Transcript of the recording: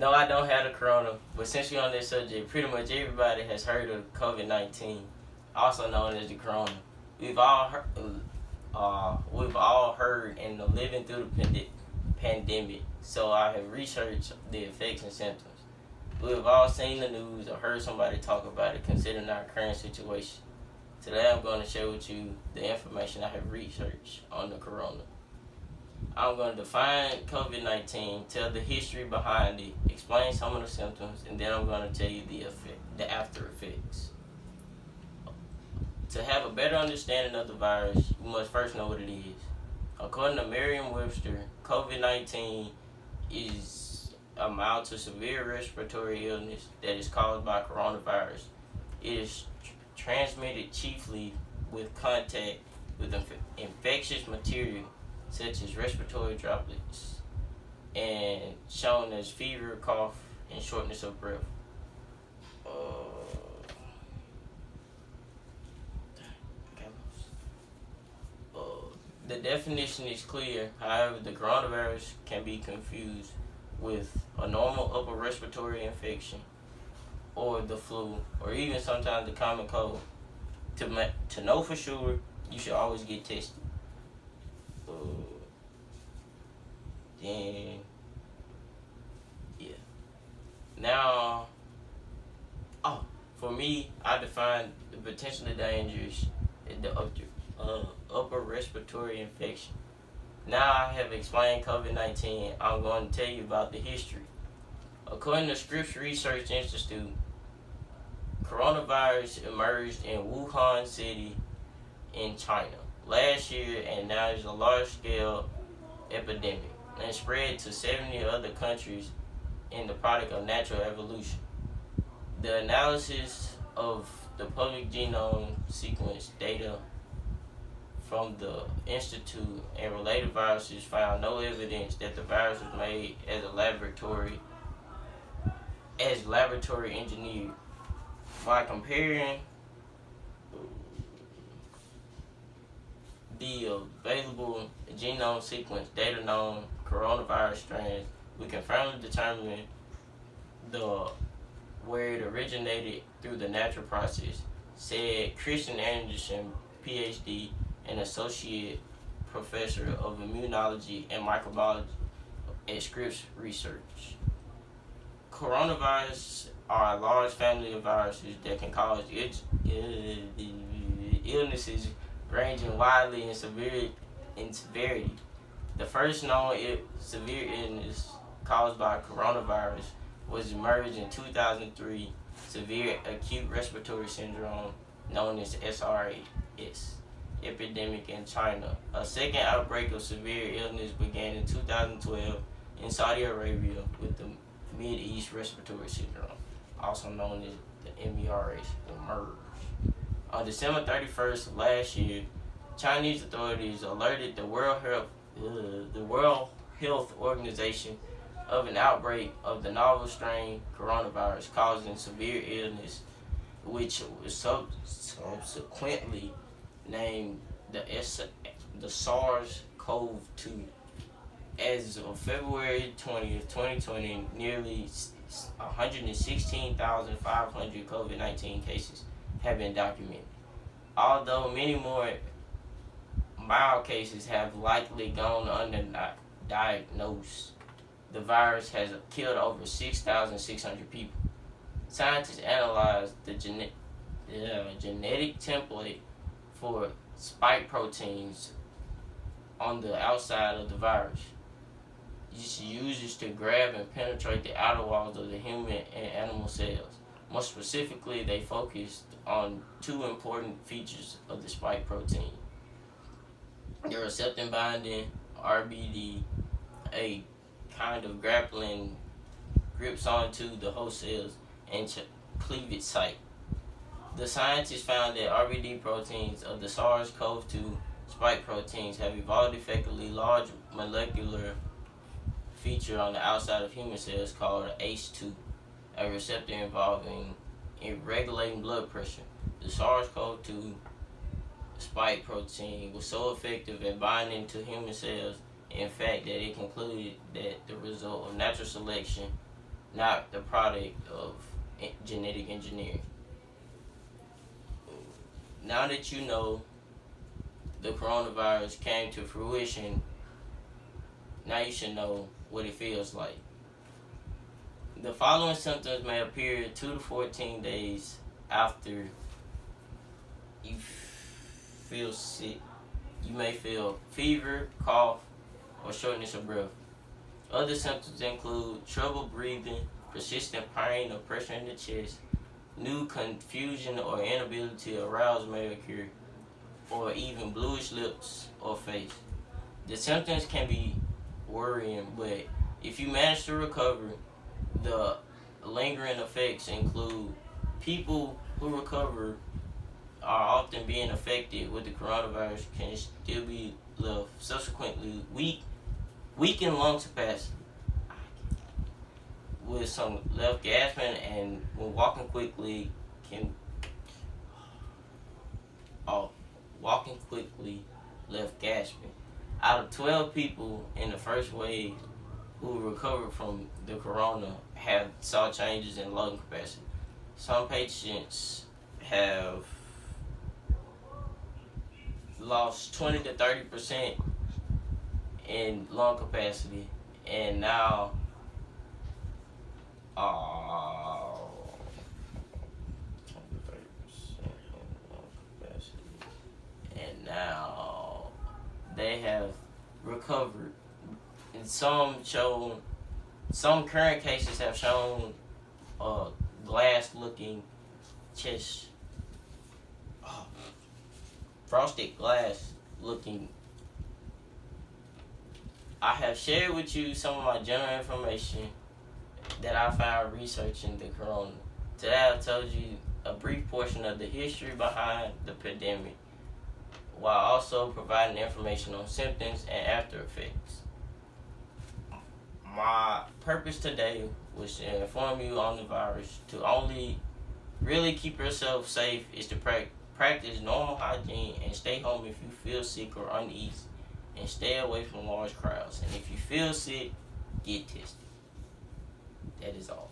No, I don't have the corona, but since you're on this subject, pretty much everybody has heard of COVID-19, also known as the corona. We've all heard, we've all heard and are living through the pandemic. So I have researched the effects and symptoms. We've all seen the news or heard somebody talk about it, considering our current situation. Today, I'm going to share with you the information I have researched on the corona. I'm going to define COVID-19, tell the history behind it, explain some of the symptoms, and then I'm going to tell you the after effects. To have a better understanding of the virus, you must first know what it is. According to Merriam-Webster, COVID-19 is a mild to severe respiratory illness that is caused by coronavirus. It is transmitted chiefly with contact with infectious material such as respiratory droplets, and shown as fever, cough, and shortness of breath. The definition is clear, however, the coronavirus can be confused with a normal upper respiratory infection, or the flu, or even sometimes the common cold. To know for sure, you should always get tested. Then, yeah. Now, for me, I define the potentially dangerous the upper respiratory infection. Now I have explained COVID-19, I'm going to tell you about the history. According to Scripps Research Institute, coronavirus emerged in Wuhan City in China last year, and now is a large-scale epidemic and spread to 70 other countries in the product of natural evolution. The analysis of the public genome sequence data from the institute and related viruses found no evidence that the virus was made as laboratory engineered. By comparing the available genome sequence data known coronavirus strands, we can firmly determine where it originated through the natural process, said Christian Anderson, PhD, and associate professor of immunology and microbiology at Scripps Research. Coronaviruses are a large family of viruses that can cause illnesses ranging widely in severity. The first known severe illness caused by coronavirus was emerged in 2003, severe acute respiratory syndrome, known as SRAS, epidemic in China. A second outbreak of severe illness began in 2012 in Saudi Arabia with the Mid-East Respiratory Syndrome, also known as the MERS, or MERS. On December 31st last year, Chinese authorities alerted the World Health Organization of an outbreak of the novel strain coronavirus causing severe illness, which was subsequently named the SARS-CoV-2. As of February 20th, 2020, nearly 116,500 COVID-19 cases have been documented. Although many more mild cases have likely gone undiagnosed, the virus has killed over 6,600 people. Scientists analyzed the genetic template for spike proteins on the outside of the virus. It uses to grab and penetrate the outer walls of the human and animal cells. More specifically, they focused on two important features of the spike protein: the receptor binding RBD, a kind of grappling grips onto the host cells, and cleavage site. The scientists found that RBD proteins of the SARS-CoV-2 spike proteins have evolved effectively large molecular feature on the outside of human cells called ACE2, a receptor involving in regulating blood pressure. The SARS-CoV-2 spike protein was so effective at binding to human cells, in fact, that it concluded that the result of natural selection not the product of genetic engineering. Now that you know the coronavirus came to fruition, now you should know what it feels like. The following symptoms may appear 2 to 14 days after you feel sick. You may feel fever, cough, or shortness of breath. Other symptoms include trouble breathing, persistent pain or pressure in the chest, new confusion or inability to arouse may occur, or even bluish lips or face. The symptoms can be worrying, but if you manage to recover, the lingering effects include people who recover are often being affected with the coronavirus can still be left subsequently weakened lung capacity with some left gasping, and when walking quickly walking quickly left gasping. Out of 12 people in the first wave who recovered from the corona have saw changes in lung capacity. Some patients have lost 20 to 30% in lung capacity, and now 20 to 30% in lung capacity, and now they have recovered. And some current cases have shown glass-looking chest, frosted glass looking. I have shared with you some of my general information that I found researching the corona. Today I've told you a brief portion of the history behind the pandemic, while also providing information on symptoms and after effects. My purpose today was to inform you on the virus. To only really keep yourself safe is to practice normal hygiene and stay home if you feel sick or uneasy, and stay away from large crowds. And if you feel sick, get tested. That is all.